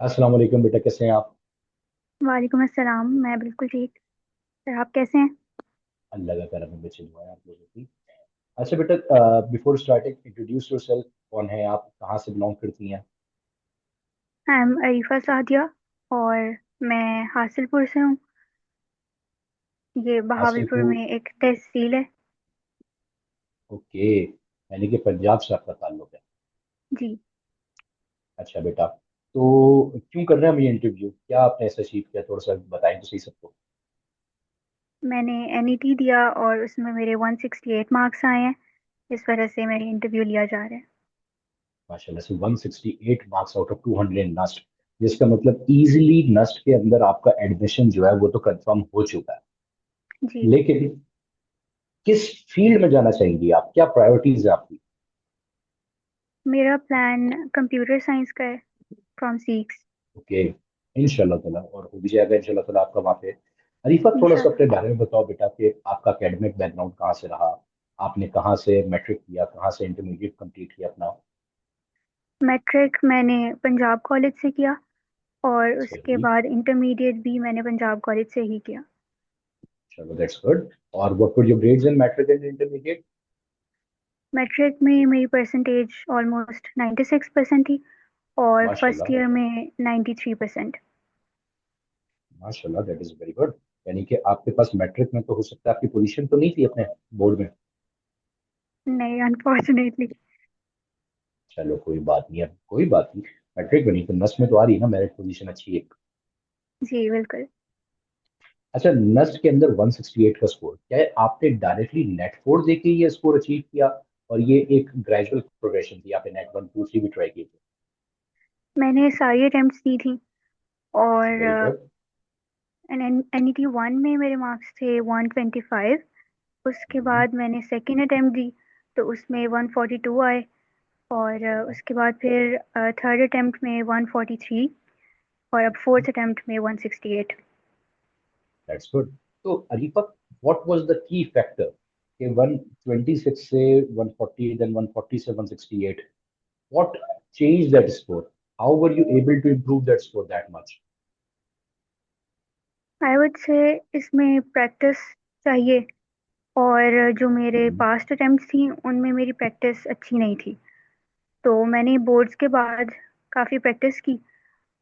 अस्सलाम वालेकुम बेटा, कैसे हैं आप? वालेकुम अस्सलाम। मैं बिल्कुल ठीक। सर आप कैसे हैं? अल्लाह का करम है, बच्चे दुआ है आप लोगों की। अच्छा बेटा, बिफोर स्टार्टिंग इंट्रोड्यूस योरसेल्फ। कौन है आप, कहाँ से बिलोंग करती हैं? आई एम अरीफा सादिया और मैं हासिलपुर से हूँ। ये बहावलपुर हासिलपुर। में एक तहसील है। ओके, यानी कि पंजाब से आपका ताल्लुक है। जी। अच्छा बेटा, तो क्यों कर रहे हैं हम ये इंटरव्यू? क्या आपने ऐसा अचीव किया, थोड़ा सा बताएं तो सही सबको। मैंने एनईटी दिया और उसमें मेरे 168 मार्क्स आए हैं। इस वजह से मेरी इंटरव्यू लिया जा रहा है। माशाल्लाह से 168 मार्क्स आउट ऑफ 200 नस्ट, जिसका मतलब इजीली नस्ट के अंदर आपका एडमिशन जो है वो तो कंफर्म हो चुका है। जी। लेकिन किस फील्ड में जाना चाहेंगी आप, क्या प्रायोरिटीज है आपकी? मेरा प्लान कंप्यूटर साइंस का है, फ्रॉम सीक्स। ओके, इंशाल्लाह ताला और हो भी जाएगा इंशाल्लाह ताला आपका वहाँ पे। अरीफा, थोड़ा सा इंशाल्लाह। अपने बारे में बताओ बेटा कि आपका एकेडमिक बैकग्राउंड कहाँ से रहा, आपने कहाँ से मैट्रिक किया, कहाँ से इंटरमीडिएट कंप्लीट किया अपना? मैट्रिक मैंने पंजाब कॉलेज से किया और उसके सही। बाद इंटरमीडिएट भी मैंने पंजाब कॉलेज से ही किया। चलो दैट्स गुड। और what were your grades in matric and intermediate? Matric में मेरी परसेंटेज ऑलमोस्ट 96% थी और फर्स्ट माशाल्लाह। ईयर में 93%। माशाल्लाह, दैट इज वेरी गुड। यानी कि आपके पास मैट्रिक में तो हो सकता है आपकी पोजीशन तो नहीं थी अपने बोर्ड में। नहीं, अनफॉर्चुनेटली। चलो कोई बात नहीं है, कोई बात नहीं। मैट्रिक बनी तो नस में तो आ रही है ना मेरिट पोजीशन अच्छी है। जी बिल्कुल। अच्छा, नस्ट के अंदर 168 का स्कोर, क्या है आपने डायरेक्टली नेट फोर देके ये स्कोर अचीव किया, और ये एक ग्रेजुअल प्रोग्रेशन थी, आपने नेट वन टू थ्री भी ट्राई की थी? मैंने सारी अटेम्प्ट्स दी थी और वेरी गुड। एनईटी वन में मेरे मार्क्स थे 125। उसके बाद मैंने सेकेंड अटेम्प्ट दी तो उसमें 142 आए और उसके बाद फिर थर्ड अटेम्प्ट में 143 और अब फोर्थ अटेम्प्ट में 168। That's good. तो Arifa, what was the key factor कि 126 से 140, देन 140 से 168, what change that score? How were you able to improve that score that much? I would say इसमें प्रैक्टिस चाहिए और जो मेरे पास्ट अटेम्प्ट्स थी उनमें मेरी प्रैक्टिस अच्छी नहीं थी। तो मैंने बोर्ड्स के बाद काफ़ी प्रैक्टिस की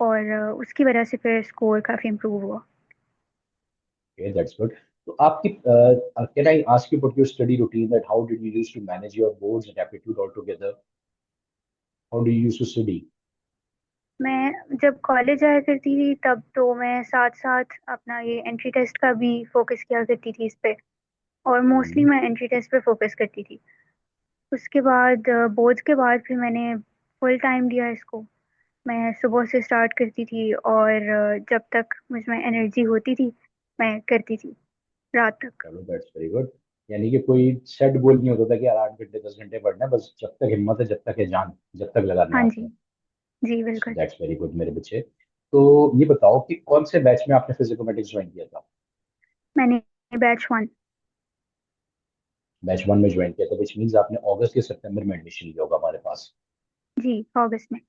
और उसकी वजह से फिर स्कोर काफ़ी इम्प्रूव हुआ। Okay, that's good. So, आपकी can I ask you about your study routine, that how did you used to manage your boards and aptitude all together? How do you used to study? मैं जब college आया करती थी तब तो मैं साथ साथ अपना ये एंट्री टेस्ट का भी फोकस किया करती थी इस पे। और मोस्टली हम्म। मैं एंट्री टेस्ट पे फोकस करती थी। उसके बाद बोर्ड्स के बाद फिर मैंने फुल टाइम दिया इसको। मैं सुबह से स्टार्ट करती थी और जब तक मुझ में एनर्जी होती थी मैं करती थी, रात तक। चलो दैट्स वेरी गुड। यानी कि कोई सेट गोल नहीं होता था कि यार 8 घंटे 10 घंटे पढ़ना है, बस जब तक हिम्मत है, जब तक है जान, जब तक लगाना है हाँ जी। आपने। जी सो बिल्कुल। दैट्स वेरी गुड मेरे बच्चे। तो ये बताओ कि कौन से बैच में आपने फिजिकोमेटिक्स ज्वाइन किया था? मैंने बैच वन। बैच वन में ज्वाइन किया था, विच मीन्स आपने अगस्त या सितंबर में एडमिशन लिया होगा हमारे पास। जी अगस्त में।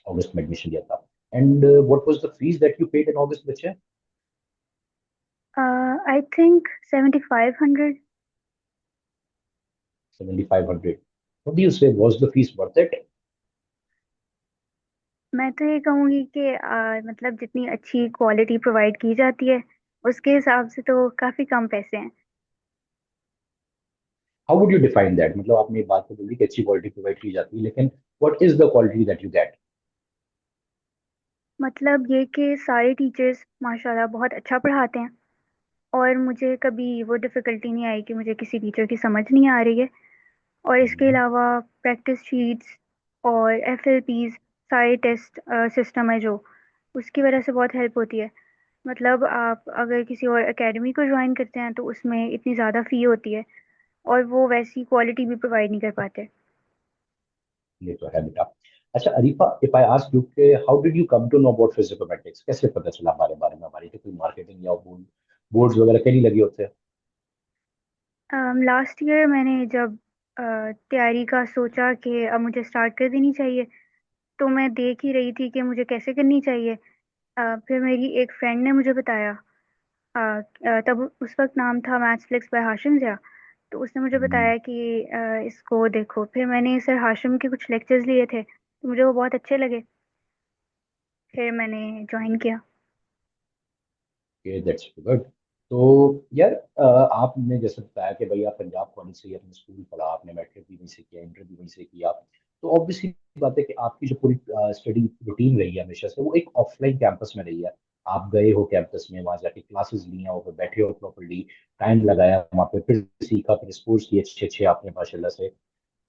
अगस्त में एडमिशन लिया था। And what was the fees that you paid in August बच्चे? I think 7500। 7500। What do you say, was the fees worth it? मैं तो ये कहूँगी कि मतलब जितनी अच्छी क्वालिटी प्रोवाइड की जाती है उसके हिसाब से तो काफ़ी कम पैसे हैं। How would you define that? मतलब आपने ये बात तो बोली कि अच्छी क्वालिटी प्रोवाइड की जाती है, लेकिन what is the quality that you get? मतलब ये कि सारे टीचर्स माशाल्लाह बहुत अच्छा पढ़ाते हैं और मुझे कभी वो डिफ़िकल्टी नहीं आई कि मुझे किसी टीचर की समझ नहीं आ रही है। और इसके अलावा प्रैक्टिस शीट्स और एफएलपीज, सारे टेस्ट सिस्टम है जो, उसकी वजह से बहुत हेल्प होती है। मतलब आप अगर किसी और एकेडमी को ज्वाइन करते हैं तो उसमें इतनी ज़्यादा फ़ी होती है और वो वैसी क्वालिटी भी प्रोवाइड नहीं कर पाते। ये तो है बेटा। अच्छा Arifa, if I ask you कि how did you come to know about Physicometrics, कैसे पता चला हमारे बारे में? हमारी तो कोई मार्केटिंग या बोर्ड्स वगैरह कहीं लगे होते हैं? लास्ट ईयर मैंने जब तैयारी का सोचा कि अब मुझे स्टार्ट कर देनी चाहिए तो मैं देख ही रही थी कि मुझे कैसे करनी चाहिए। फिर मेरी एक फ्रेंड ने मुझे बताया। तब उस वक्त नाम था maths flix by Hashim Zia. तो उसने मुझे हम्म, बताया कि इसको देखो। फिर मैंने सर हाशिम के कुछ लेक्चर्स लिए थे, तो मुझे वो बहुत अच्छे लगे। फिर मैंने ज्वाइन किया। Okay, that's good. तो यार, आपने जैसे बताया कि भाई आप पंजाब कॉलेज से ही अपने स्कूल पढ़ा, आपने मैट्रिक भी वहीं से किया, इंटर भी वहीं से किया। तो ऑब्वियसली बात है कि आपकी जो पूरी स्टडी रूटीन रही है हमेशा से, वो एक ऑफलाइन कैंपस में रही है। आप गए हो कैंपस में, वहां जाके क्लासेस ली हैं, वहाँ पे बैठे हो प्रॉपरली, टाइम लगाया वहाँ पे, फिर सीखा, फिर स्पोर्ट्स किए अच्छे अच्छे आपने माशाल्लाह से।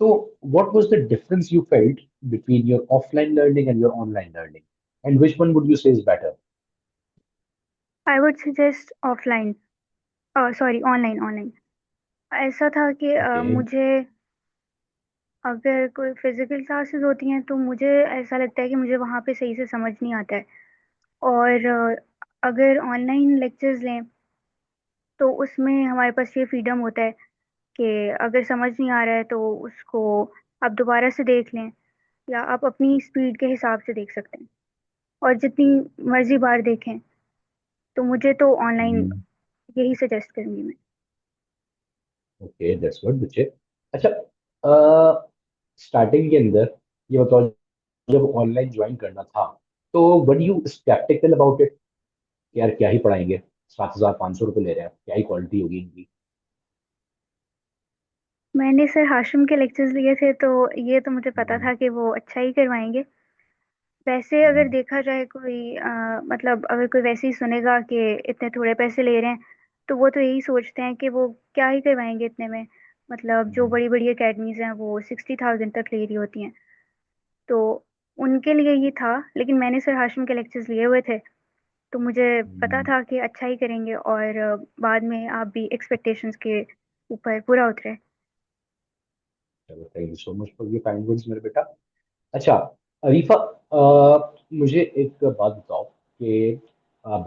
तो what was the difference you felt between your offline learning and your online learning, and which one would you say is better? I would suggest offline, sorry online online. ऐसा था कि ओके। मुझे अगर कोई फिजिकल क्लासेस होती हैं तो मुझे ऐसा लगता है कि मुझे वहाँ पे सही से समझ नहीं आता है। और अगर ऑनलाइन लेक्चर्स लें तो उसमें हमारे पास ये फ्रीडम होता है कि अगर समझ नहीं आ रहा है तो उसको आप दोबारा से देख लें, या आप अपनी स्पीड के हिसाब से देख सकते हैं और जितनी मर्जी बार देखें। तो मुझे तो ऑनलाइन यही सजेस्ट करूंगी मैं। ओके, दैट्स गुड बच्चे। अच्छा, स्टार्टिंग के अंदर ये बताओ, जब ऑनलाइन ज्वाइन करना था, तो were you sceptical about it? यार क्या ही पढ़ाएंगे, 7,500 रुपये ले रहे हैं, क्या ही क्वालिटी होगी इनकी? मैंने सर हाशिम के लेक्चर्स लिए थे, तो ये तो मुझे पता हम्म, था कि वो अच्छा ही करवाएंगे। वैसे अगर हम्म, देखा जाए कोई मतलब अगर कोई वैसे ही सुनेगा कि इतने थोड़े पैसे ले रहे हैं, तो वो तो यही सोचते हैं कि वो क्या ही करवाएंगे इतने में। मतलब जो हम्म, बड़ी बड़ी एकेडमीज हैं वो 60,000 तक ले रही होती हैं। तो उनके लिए ये था, लेकिन मैंने सर हाशिम के लेक्चर्स लिए हुए थे, तो मुझे पता हम्म। था कि अच्छा ही करेंगे। और बाद में आप भी एक्सपेक्टेशंस के ऊपर पूरा उतरे। चलो, thank you so much for your kind words मेरे बेटा। अच्छा, अरीफा, मुझे एक बात बताओ कि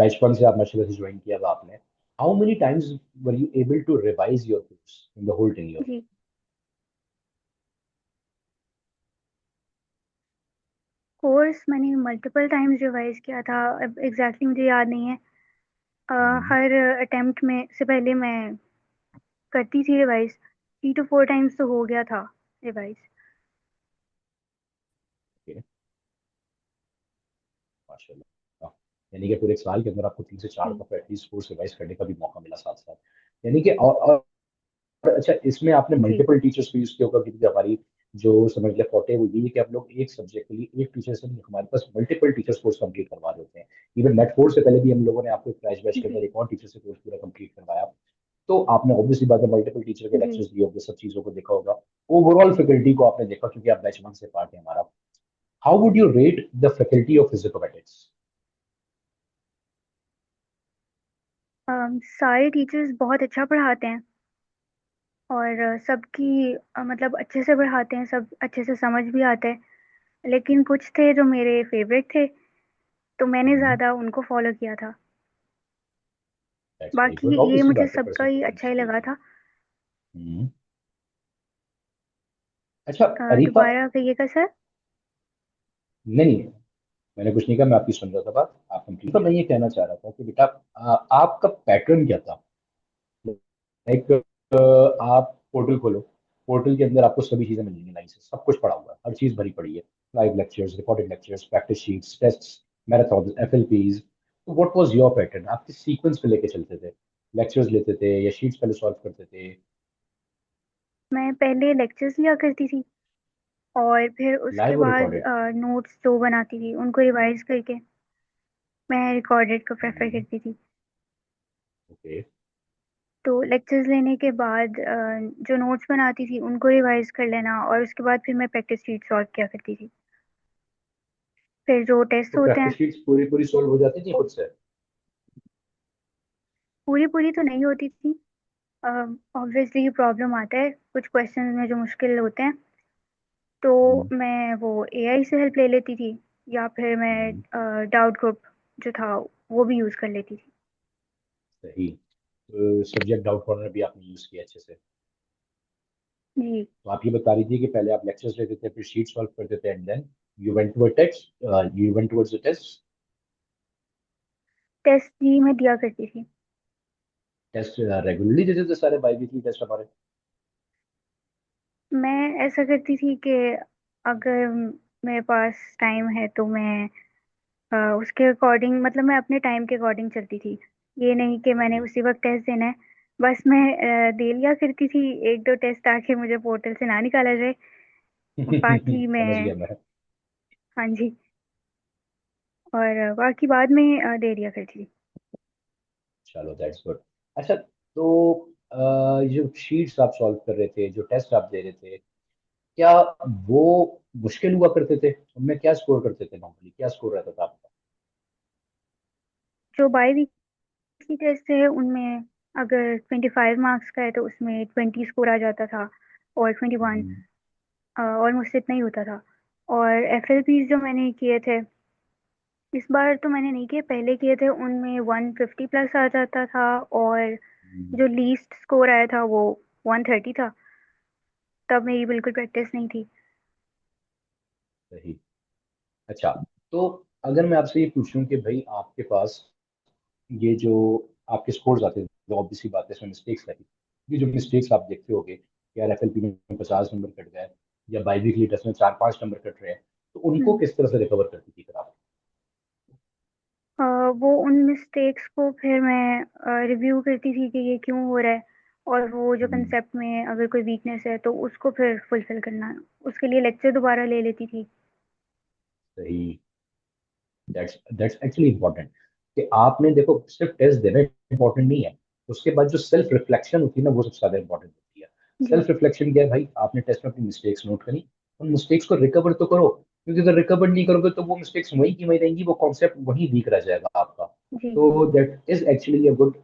बचपन से आप माशाल्लाह से ज्वाइन किया था आपने, how many times were you able to revise your course in the whole tenure? जी, कोर्स मैंने मल्टीपल टाइम्स रिवाइज किया था। अब एग्जैक्टली मुझे याद नहीं है। हर अटेम्प्ट में से पहले मैं करती थी रिवाइज। 3 to 4 टाइम्स तो हो गया था रिवाइज। माशाल्लाह, यानी कि पूरे एक साल के अंदर आपको 3 से 4 जी, दफा एटलीस्ट कोर्स रिवाइज करने का भी मौका मिला साथ साथ। यानी कि अच्छा, इसमें आपने जी, मल्टीपल टीचर्स को यूज किया होगा, क्योंकि हमारी जो समझ ले फोटे वो ये है कि आप लोग एक सब्जेक्ट के लिए एक टीचर से नहीं, हमारे पास मल्टीपल टीचर्स कोर्स कंप्लीट करवा रहे होते हैं। इवन नेट फोर से पहले भी हम लोगों ने आपको क्रैश बैच के अंदर जी, एक और टीचर से कोर्स पूरा कंप्लीट करवाया। तो आपने ऑब्वियसली बात है मल्टीपल टीचर के जी। लेक्चर्स लिए होंगे, सब चीजों को देखा होगा, ओवरऑल फैकल्टी को आपने देखा, क्योंकि आप बैच वन से पार्ट है हमारा। How would you rate the faculty of Physicometrics? सारे टीचर्स बहुत अच्छा पढ़ाते हैं। और सबकी मतलब अच्छे से पढ़ाते हैं, सब अच्छे से समझ भी आता है। लेकिन कुछ थे जो मेरे फेवरेट थे, तो मैंने ज़्यादा उनको फॉलो किया था। दैट्स वेरी बाकी गुड, ये ऑब्वियसली मुझे बात है, सबका पर्सनल ही अच्छा प्रेफरेंस ही भी लगा होती था। है। अच्छा, अरीफा, दोबारा कहिएगा सर। नहीं नहीं, मैंने कुछ नहीं कहा, मैं आपकी सुन रहा था बात, आप कंप्लीट। तो मैं ये कहना चाह रहा था कि बेटा, आपका पैटर्न क्या था? लाइक, आप पोर्टल खोलो, पोर्टल के अंदर आपको सभी चीजें मिलेंगी लाइन से, सब कुछ पड़ा हुआ है, हर चीज भरी पड़ी है। Live lectures, recorded lectures, practice sheets, tests, marathon, FLPs. तो व्हाट वाज योर पैटर्न? आप किस सीक्वेंस पे लेके चलते थे? लेक्चर्स लेते थे या शीट्स पहले सॉल्व करते थे? मैं पहले लेक्चर्स लिया करती थी, और फिर उसके लाइव और बाद रिकॉर्डेड? नोट्स जो बनाती थी उनको रिवाइज करके मैं रिकॉर्डेड को प्रेफर करती थी। ओके। तो लेक्चर्स लेने के बाद जो नोट्स बनाती थी उनको रिवाइज कर लेना, और उसके बाद फिर मैं प्रैक्टिस शीट सॉल्व किया करती थी। फिर जो टेस्ट तो होते हैं, प्रैक्टिस शीट्स पूरी पूरी सॉल्व हो जाती थी खुद से? पूरी पूरी तो नहीं होती थी। ऑब्वियसली प्रॉब्लम आता है कुछ क्वेश्चन में जो मुश्किल होते हैं, तो हम्म, मैं वो एआई से हेल्प ले लेती थी, या फिर हम्म, मैं डाउट ग्रुप जो था वो भी यूज़ कर लेती थी। सही। सब्जेक्ट डाउट कॉर्नर भी आपने यूज किया अच्छे से? जी, तो आप ये बता रही थी कि पहले आप लेक्चर्स लेते थे, फिर शीट सॉल्व करते थे, and then You went toward text, you went towards the tests. Test जी मैं दिया करती थी। टेस्ट रेगुलरली देते थे सारे बाई वीकली टेस्ट हमारे। मैं ऐसा करती थी कि अगर मेरे पास टाइम है तो मैं उसके अकॉर्डिंग, मतलब मैं अपने टाइम के अकॉर्डिंग चलती थी। ये नहीं कि मैंने सही। उसी वक्त टेस्ट देना है। बस मैं दे लिया करती थी एक दो टेस्ट, ताकि मुझे पोर्टल से ना निकाला जाए। बाकी समझ मैं, गया मैं। हाँ जी, और बाकी बाद में दे दिया करती थी। चलो दैट्स गुड। अच्छा, तो जो शीट्स आप सॉल्व कर रहे थे, जो टेस्ट आप दे रहे थे, क्या वो मुश्किल हुआ करते थे? उनमें क्या स्कोर करते थे? नॉर्मली क्या स्कोर रहता था आपका? जो बाई वीकली टेस्ट है उनमें अगर 25 मार्क्स का है तो उसमें 20 स्कोर आ जाता था, और 21, हम्म, ऑलमोस्ट इतना ही होता था। और एफएलपीज जो मैंने किए थे, इस बार तो मैंने नहीं किए, पहले किए थे, उनमें 150 प्लस आ जाता था। और हम्म, जो लीस्ट स्कोर आया था वो 130 था। तब मेरी बिल्कुल प्रैक्टिस नहीं थी। सही। अच्छा, तो अगर मैं आपसे ये पूछूं कि भाई आपके पास ये जो आपके स्कोर्स आते हैं, जो ऑब्वियसली बात है इसमें मिस्टेक्स रहती है, ये जो मिस्टेक्स आप देखते होगे, यार एफएलपी में 50 नंबर कट गए, या बाई वीकली टेस्ट में 4-5 नंबर कट रहे हैं, तो उनको हम्म। किस तरह से रिकवर करती थी फिर आप? अ, वो उन मिस्टेक्स को फिर मैं रिव्यू करती थी कि ये क्यों हो रहा है, और वो जो हम्म, कंसेप्ट में अगर कोई वीकनेस है तो उसको फिर फुलफिल करना, उसके लिए लेक्चर दोबारा ले लेती थी। सही। दैट्स एक्चुअली इंपॉर्टेंट कि आपने देखो, सिर्फ टेस्ट देना इंपॉर्टेंट नहीं है, उसके बाद जो सेल्फ रिफ्लेक्शन होती है ना, वो सबसे ज्यादा इंपॉर्टेंट होती है। जी। सेल्फ रिफ्लेक्शन क्या है भाई? आपने टेस्ट में अपनी मिस्टेक्स नोट करी, उन मिस्टेक्स को रिकवर तो करो, क्योंकि अगर रिकवर नहीं करोगे तो वो मिस्टेक्स वहीं की वहीं रहेंगी, वो कॉन्सेप्ट वहीं वीक रह जाएगा आपका। जी। तो that is actually a good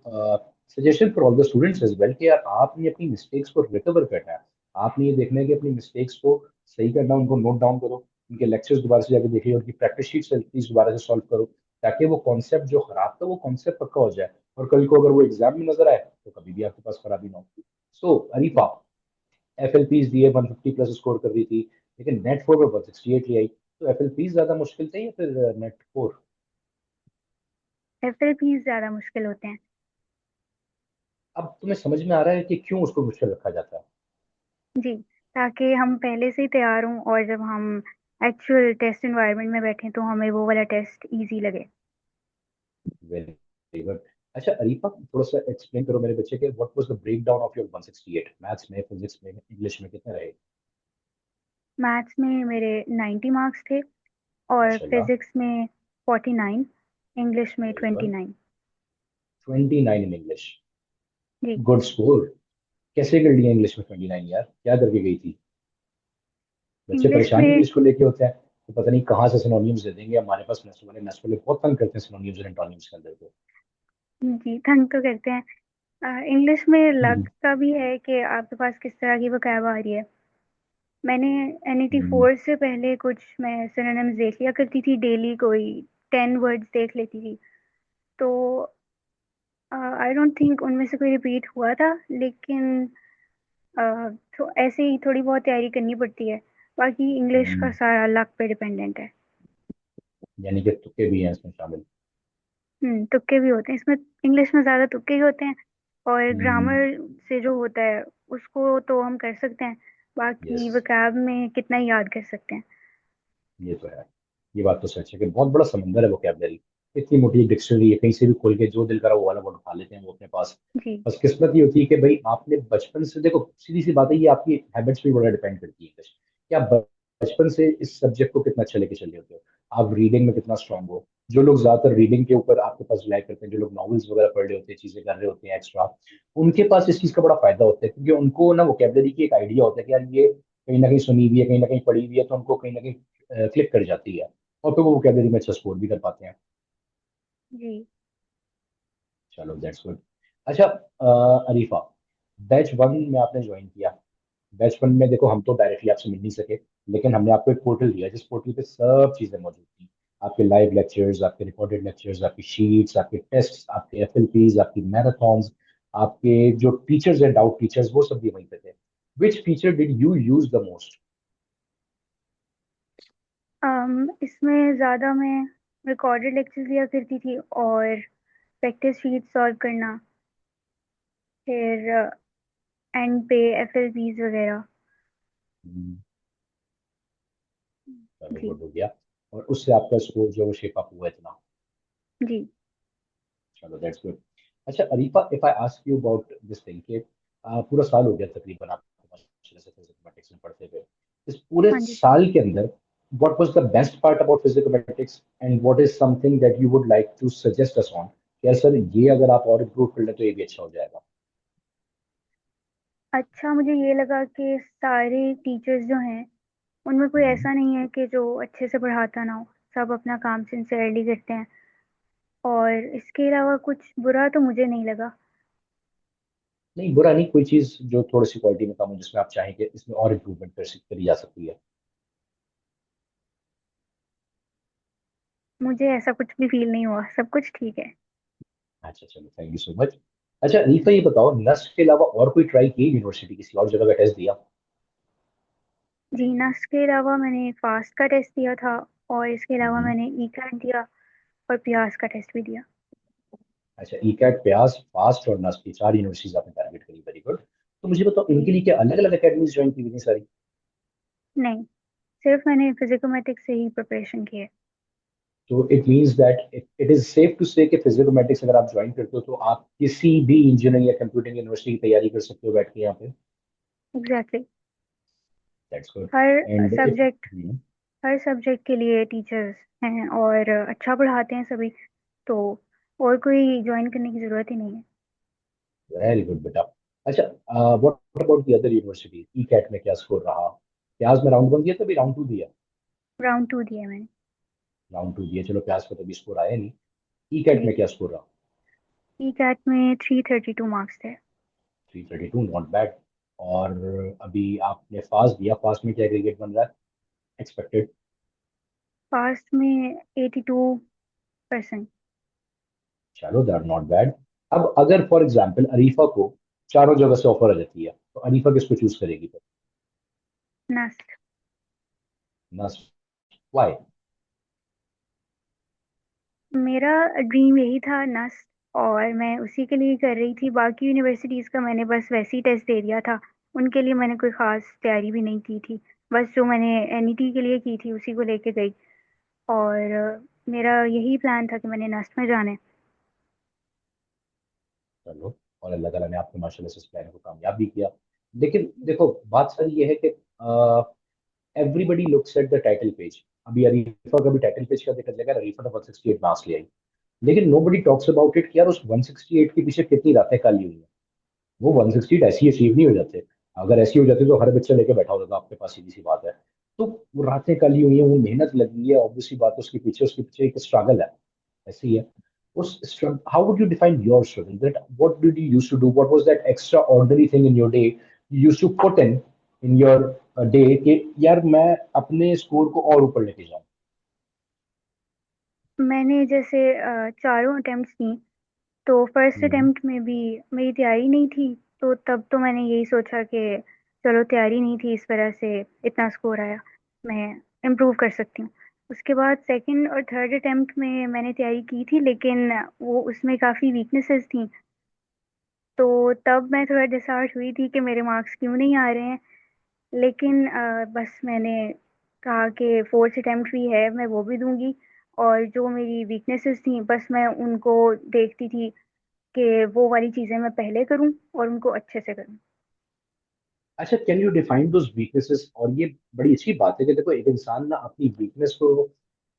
suggestion for all the students as well, कि यार आपने अपनी मिस्टेक्स को रिकवर करना है। आपने ये देखना है कि अपनी मिस्टेक्स को सही करना, उनको नोट डाउन करो, उनके लेक्चर्स दोबारा से जाके देखिए, उनकी प्रैक्टिस शीट प्लीज दोबारा से सॉल्व करो, ताकि वो कॉन्सेप्ट जो खराब था वो कॉन्सेप्ट पक्का हो जाए, और कल को अगर वो एग्जाम में नजर आए तो कभी भी आपके पास खराबी ना हो। सो अरीफा, एफएलपीज दिए, 150 प्लस स्कोर कर रही थी, लेकिन नेट फोर में 168 ले आई, तो एफएलपीज ज्यादा मुश्किल थे या फिर नेट फोर? एफएलपीज ज्यादा मुश्किल होते हैं। अब तुम्हें समझ में आ रहा है कि क्यों उसको मुश्किल रखा जाता है? जी, ताकि हम पहले से ही तैयार हों, और जब हम एक्चुअल टेस्ट एनवायरनमेंट में बैठें तो हमें वो वाला टेस्ट इजी लगे। Very good. अच्छा अरीफा, थोड़ा सा एक्सप्लेन करो मेरे बच्चे के, what was the breakdown of your 168? Maths में, फिजिक्स में, इंग्लिश में कितने रहे? मैथ्स में मेरे 90 मार्क्स थे, और माशाल्लाह। फिजिक्स में 49, इंग्लिश में वेरी गुड। 29। 29 in English. जी। Good score. कैसे कर लिया इंग्लिश में 29 यार? क्या करके गई थी? बच्चे इंग्लिश परेशान में, इंग्लिश को लेके होते हैं, तो पता नहीं कहाँ से सिनोनिम्स दे देंगे। हमारे पास मैथ्स वाले बहुत तंग करते हैं सिनोनिम्स और एंटोनिम्स के अंदर तो। जी तंग तो करते हैं। इंग्लिश में हम्म, लक का भी है कि आपके पास किस तरह की वोकैब आ रही है। मैंने एनईटी हम्म, फोर से पहले कुछ मैं सिनोनिम्स देख लिया करती थी, डेली कोई 10 वर्ड्स देख लेती थी। तो आई डोंट थिंक उनमें से कोई रिपीट हुआ था, लेकिन तो ऐसे ही थोड़ी बहुत तैयारी करनी पड़ती है। बाकी इंग्लिश का हम्म। सारा लक पे डिपेंडेंट है। यानी कि तुक्के भी हैं इसमें शामिल। तुक्के भी होते हैं इसमें। इंग्लिश में ज्यादा तुक्के ही होते हैं, और हम्म, ग्रामर से जो होता है उसको तो हम कर सकते हैं, यस, बाकी वोकैब में कितना ही याद कर सकते हैं। ये तो है। ये बात तो सच है कि बहुत बड़ा समंदर है वोकैबलरी। इतनी मोटी डिक्शनरी है, कहीं से भी खोल के जो दिल करा वो वाला वर्ड उठा लेते हैं वो अपने पास। जी। बस किस्मत ये होती है कि भाई आपने बचपन से, देखो सीधी सी बात है, ये आपकी हैबिट्स पे बड़ा डिपेंड करती है इंग्लिश, कि आप बचपन से इस सब्जेक्ट को कितना अच्छा लेके चल रहे होते हो, आप रीडिंग में कितना स्ट्रांग हो। जो लोग ज्यादातर रीडिंग के ऊपर आपके पास रिलाई करते हैं, जो लोग नॉवेल्स वगैरह पढ़ रहे होते हैं, चीजें कर रहे होते हैं एक्स्ट्रा, उनके पास इस चीज का बड़ा फायदा होता है, क्योंकि उनको ना वोकेबलरी की एक आइडिया होता है कि यार ये कहीं ना कहीं सुनी हुई है, कहीं ना कहीं पढ़ी हुई है, तो उनको कहीं ना कहीं क्लिक कर जाती है, और फिर वो वोकेबलरी में अच्छा स्कोर भी कर पाते हैं। जी। चलो दैट्स गुड। अच्छा अरीफा, बैच वन में आपने ज्वाइन किया। बैच वन में देखो हम तो डायरेक्टली आपसे मिल नहीं सके, लेकिन हमने आपको एक पोर्टल दिया जिस पोर्टल पे सब चीजें मौजूद थी। आपके लाइव लेक्चर्स, आपके रिकॉर्डेड लेक्चर्स, आपकी शीट्स, आपके टेस्ट, आपके एफएलपीज, आपकी मैराथन्स, आपके जो टीचर्स हैं, डाउट टीचर्स, वो सब भी वहीं पे थे। Which feature did you use the most? इसमें ज़्यादा मैं रिकॉर्डेड लेक्चर्स लिया करती थी और प्रैक्टिस शीट सॉल्व करना, फिर एंड पे एफएलबीज वगैरह। हम्म, चलो जी। गुड हो गया। और उससे आपका स्कोर जो शेप अप हुआ इतना। जी। चलो दैट्स गुड। अच्छा Arifa, if I ask you about this thing कि पूरा साल हो गया तकरीबन आपको मास्टर्स से फिजिक्स में पढ़ते हुए, इस पूरे हाँ जी सर। साल के अंदर what was the best part about physics and what is something that you would like to suggest us on, यार सर ये अगर आप और इम्प्रूव कर ले तो ये भी अच्छा हो जाएगा। अच्छा, मुझे ये लगा कि सारे टीचर्स जो हैं उनमें कोई हम्म। ऐसा नहीं है कि जो अच्छे से पढ़ाता ना हो। सब अपना काम सिंसियरली करते हैं। और इसके अलावा कुछ बुरा तो मुझे नहीं लगा। नहीं बुरा नहीं, कोई चीज जो थोड़ी सी क्वालिटी में कम हो जिसमें आप चाहें कि इसमें और इम्प्रूवमेंट करी जा सकती है। मुझे ऐसा कुछ भी फील नहीं हुआ, सब कुछ ठीक है। अच्छा चलो थैंक यू सो मच। अच्छा अनीफा ये बताओ, नस्ट के अलावा और कोई ट्राई की यूनिवर्सिटी किसी और जगह का टेस्ट दिया? जी, नस के अलावा मैंने फास्ट का टेस्ट दिया था, और इसके अलावा हम्म। मैंने ई कैट दिया, और प्यास का टेस्ट भी दिया। अच्छा ई कैट, प्यास, फास्ट और नस्ट, की चार यूनिवर्सिटीज आपने टारगेट करी, वेरी गुड। तो मुझे बताओ जी। इनके लिए क्या अलग अलग अकेडमीज ज्वाइन की हुई थी सारी? नहीं, सिर्फ मैंने फिजिकोमेटिक्स से ही प्रिपरेशन की है। तो it means that it is safe to say कि फिजिकोमेटिक्स अगर आप ज्वाइन करते हो तो आप किसी भी इंजीनियरिंग या कंप्यूटिंग यूनिवर्सिटी की तैयारी कर सकते हो बैठ के यहाँ पे। Exactly. That's good. Her and if subject her subject के लिए टीचर्स हैं, और अच्छा पढ़ाते हैं सभी। तो और कोई ज्वाइन करने की ज़रूरत ही नहीं है। वेरी गुड बेटा। अच्छा what about the other university, ECAT में क्या स्कोर रहा? प्याज में राउंड वन दिया, तभी राउंड टू दिया? राउंड 2 दिया है मैंने। राउंड टू दिया, चलो प्याज का तभी स्कोर आया नहीं। ई कैट जी। में क्या स्कोर रहा? ई कैट में 332 मार्क्स थे। 332, नॉट बैड। और अभी आपने फास्ट दिया, फास्ट में क्या ग्रेड बन रहा है एक्सपेक्टेड? पास्ट में 82%। चलो दैट नॉट बैड। अब अगर फॉर एग्जांपल अरीफा को चारों जगह से ऑफर आ जाती है तो अरीफा किसको चूज करेगी फिर? नस्ट। ना, वाई? मेरा ड्रीम यही था, नस्ट, और मैं उसी के लिए कर रही थी। बाकी यूनिवर्सिटीज़ का मैंने बस वैसे ही टेस्ट दे दिया था। उनके लिए मैंने कोई ख़ास तैयारी भी नहीं की थी। बस जो मैंने एनईटी के लिए की थी उसी को लेके गई। और मेरा यही प्लान था कि मैंने नस्ट में जाना है। चलो, और अल्लाह ताला ने आपके माशाल्लाह से इस प्लान को कामयाब भी किया। लेकिन देखो बात सारी ये है कि everybody looks at the title page. अभी अरीफा का भी टाइटल पेज का देखा जाएगा, अरीफा ने 168 मार्क्स ले आई, लेकिन nobody talks about it कि यार उस 168 के पीछे कितनी रातें काली हुई हैं। वो 160 ऐसे ही अचीव नहीं हो जाते। अगर ऐसी हो जाती तो हर बच्चा लेके बैठा होता था आपके पास, सीधी सी बात है। तो वो रातें काली हुई है, वो मेहनत लगी है, ऑब्वियसली बात है, उसके पीछे एक स्ट्रगल है। ऐसे ही है। उस struggle, how would you define your struggle, that what did you used to do, what was that extraordinary thing in your day you used to put in your day कि यार मैं अपने score को और ऊपर लेके जाऊं? मैंने जैसे चारों अटेम्प्ट्स दी, तो फर्स्ट हम्म। अटेम्प्ट में भी मेरी तैयारी नहीं थी। तो तब तो मैंने यही सोचा कि चलो, तैयारी नहीं थी इस वजह से इतना स्कोर आया, मैं इम्प्रूव कर सकती हूँ। उसके बाद सेकंड और थर्ड अटेम्प्ट में मैंने तैयारी की थी, लेकिन वो उसमें काफ़ी वीकनेसेस थी। तो तब मैं थोड़ा डिसहार्ट हुई थी कि मेरे मार्क्स क्यों नहीं आ रहे हैं। लेकिन बस मैंने कहा कि फोर्थ अटेम्प्ट भी है, मैं वो भी दूंगी। और जो मेरी वीकनेसेस थी, बस मैं उनको देखती थी कि वो वाली चीज़ें मैं पहले करूं और उनको अच्छे से करूं। अच्छा can you define those weaknesses? और ये बड़ी अच्छी बात है कि देखो एक इंसान ना अपनी वीकनेस को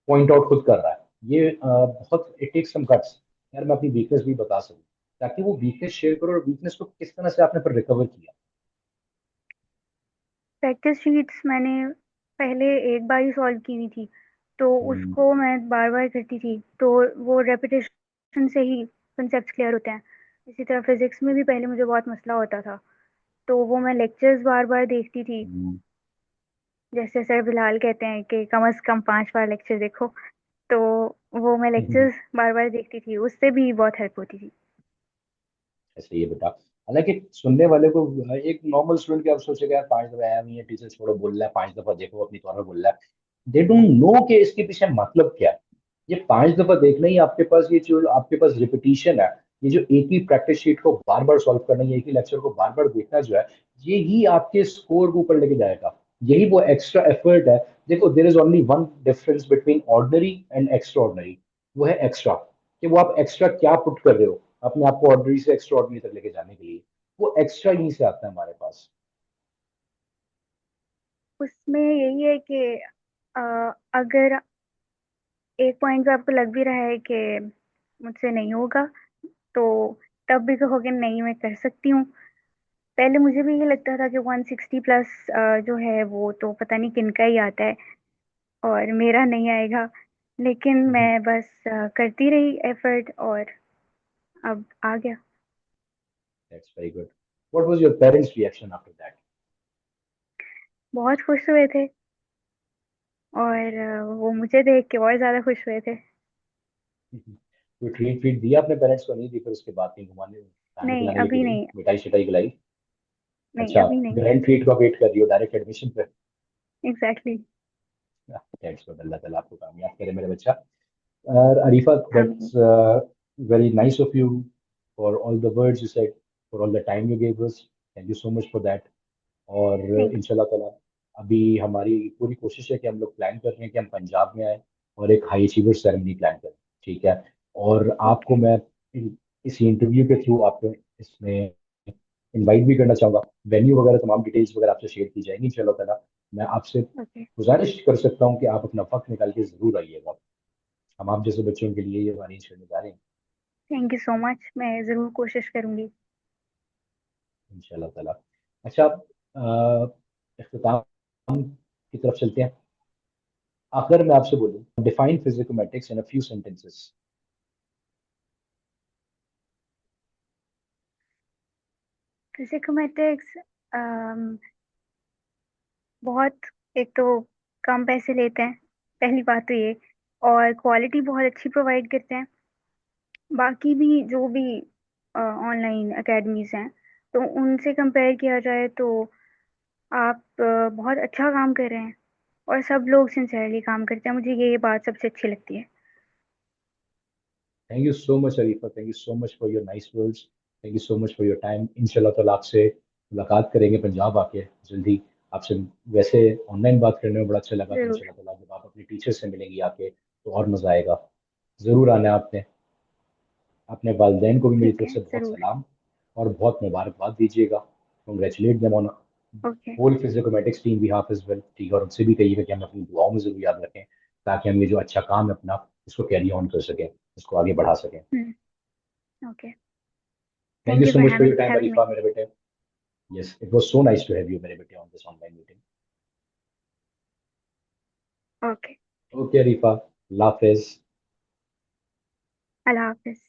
पॉइंट आउट खुद कर रहा है। ये बहुत इट टेक्स सम गट्स, यार मैं अपनी वीकनेस भी बता सकूं, ताकि वो वीकनेस शेयर करो, और वीकनेस को किस तरह से आपने पर रिकवर किया। प्रैक्टिस शीट्स मैंने पहले एक बार ही सॉल्व की हुई थी, तो हम्म। उसको मैं बार बार करती थी। तो वो रेपिटेशन से ही कंसेप्ट क्लियर होते हैं। इसी तरह फिजिक्स में भी पहले मुझे बहुत मसला होता था, तो वो मैं लेक्चर्स बार बार देखती थी। हम्म, जैसे सर बिलाल कहते हैं कि कम से कम 5 बार लेक्चर देखो। तो वो मैं हम्म। लेक्चर्स बार बार देखती थी, उससे भी बहुत हेल्प होती थी। ऐसे ही है बेटा। हालांकि सुनने वाले को, एक नॉर्मल स्टूडेंट क्या सोचेगा, यार 5 दफा आया नहीं है टीचर छोड़ो बोल रहा है, 5 दफा देखो अपनी तौर पर बोल रहा है। दे डोंट नो कि इसके पीछे मतलब क्या है। ये 5 दफा देखना ही आपके पास, ये जो आपके पास रिपीटिशन है, ये जो एक ही प्रैक्टिस शीट को बार बार सॉल्व करना, ये एक ही लेक्चर को बार बार देखना जो है, ये ही आपके स्कोर को ऊपर लेके जाएगा। यही वो एक्स्ट्रा एफर्ट है। देखो, there is only one difference between ordinary and extra ordinary, वो है एक्स्ट्रा। कि वो आप एक्स्ट्रा क्या पुट कर रहे हो अपने आप को ऑर्डिनरी से एक्स्ट्रा ऑर्डिनरी तक लेके जाने के लिए। वो एक्स्ट्रा यहीं से आता है हमारे पास। उसमें यही है कि अ, अगर एक पॉइंट पे आपको लग भी रहा है कि मुझसे नहीं होगा, तो तब भी कहोगे नहीं मैं कर सकती हूँ। पहले मुझे भी ये लगता था कि 160 प्लस जो है वो तो पता नहीं किनका ही आता है और मेरा नहीं आएगा। लेकिन मैं बस करती रही एफर्ट और अब आ गया। That's very good. What was your parents reaction after that? बहुत खुश हुए थे और वो मुझे देख के और ज्यादा खुश हुए थे। कोई ट्रीट ट्रीट दिया अपने पेरेंट्स को? नहीं दी फिर उसके बाद? कहीं घुमाने खाने नहीं खिलाने लेके अभी गई, नहीं। मिठाई शिटाई खिलाई? नहीं अच्छा, अभी नहीं। ग्रैंड ट्रीट का वेट कर रही हो डायरेक्ट एडमिशन पे? एग्जैक्टली। थैंक्स फॉर, अल्लाह ताला आपको कामयाब करे मेरे बच्चा। और Arifa, आमीन। that's very nice of you for all the words you said, for all the time you gave us. Thank you so much for that. और थैंक यू। इंशाल्लाह ताला अभी हमारी पूरी कोशिश है कि हम लोग प्लान कर रहे हैं कि हम पंजाब में आए और एक हाई अचीवर सेरेमनी प्लान करें। ठीक है? और आपको ओके। मैं इसी इंटरव्यू के थ्रू आपको इसमें इनवाइट भी करना चाहूंगा। वेन्यू वगैरह तमाम डिटेल्स वगैरह आपसे शेयर की जाएंगी इंशाल्लाह ताला। मैं आपसे ओके। गुजारिश कर सकता हूँ कि आप अपना वक्त निकाल के जरूर आइएगा। हम आप जैसे बच्चों के लिए ये अरेंज करने जा रहे हैं थैंक यू सो मच, मैं जरूर कोशिश करूंगी। इंशाल्लाह ताला। अच्छा, इख्तिताम की तरफ चलते हैं। अगर मैं आपसे बोलूं, define Physicometrics in a few sentences. Physicometrics बहुत, एक तो कम पैसे लेते हैं, पहली बात तो ये। और क्वालिटी बहुत अच्छी प्रोवाइड करते हैं। बाकी भी जो भी ऑनलाइन एकेडमीज हैं, तो उनसे कंपेयर किया जाए तो आप बहुत अच्छा काम कर रहे हैं। और सब लोग सिंसियरली काम करते हैं, मुझे ये बात सबसे अच्छी लगती है। Thank you so much Arifa, thank you so much for your nice words. Thank you so much for your time. इंशाल्लाह ताला आपसे मुलाकात करेंगे पंजाब आके जल्दी। आपसे वैसे ऑनलाइन बात करने में बड़ा अच्छा लगा, तो जरूर। इंशाल्लाह ताला जब आप अपने टीचर से मिलेंगी आके तो और मजा आएगा। जरूर आना है आपने। अपने वालदेन को भी मेरी ठीक तरफ है से बहुत जरूर। सलाम और बहुत मुबारकबाद दीजिएगा। Congratulate them on okay. Whole Physicometrics team behalf as well. ठीक है? और उनसे भी कहिएगा कि हम अपनी दुआओं में जरूर याद रखें, ताकि हम ये जो अच्छा काम है अपना, इसको कैरी ऑन कर सकें, इसको आगे बढ़ा सकें। Hmm. Okay. Thank you thank you so for much for your having time having me. Arifa मेरे बेटे। Yes, it was so nice to have you मेरे बेटे on this online meeting. Okay. Okay Arifa, Allah हाफिज। अल्लाह हाफिज।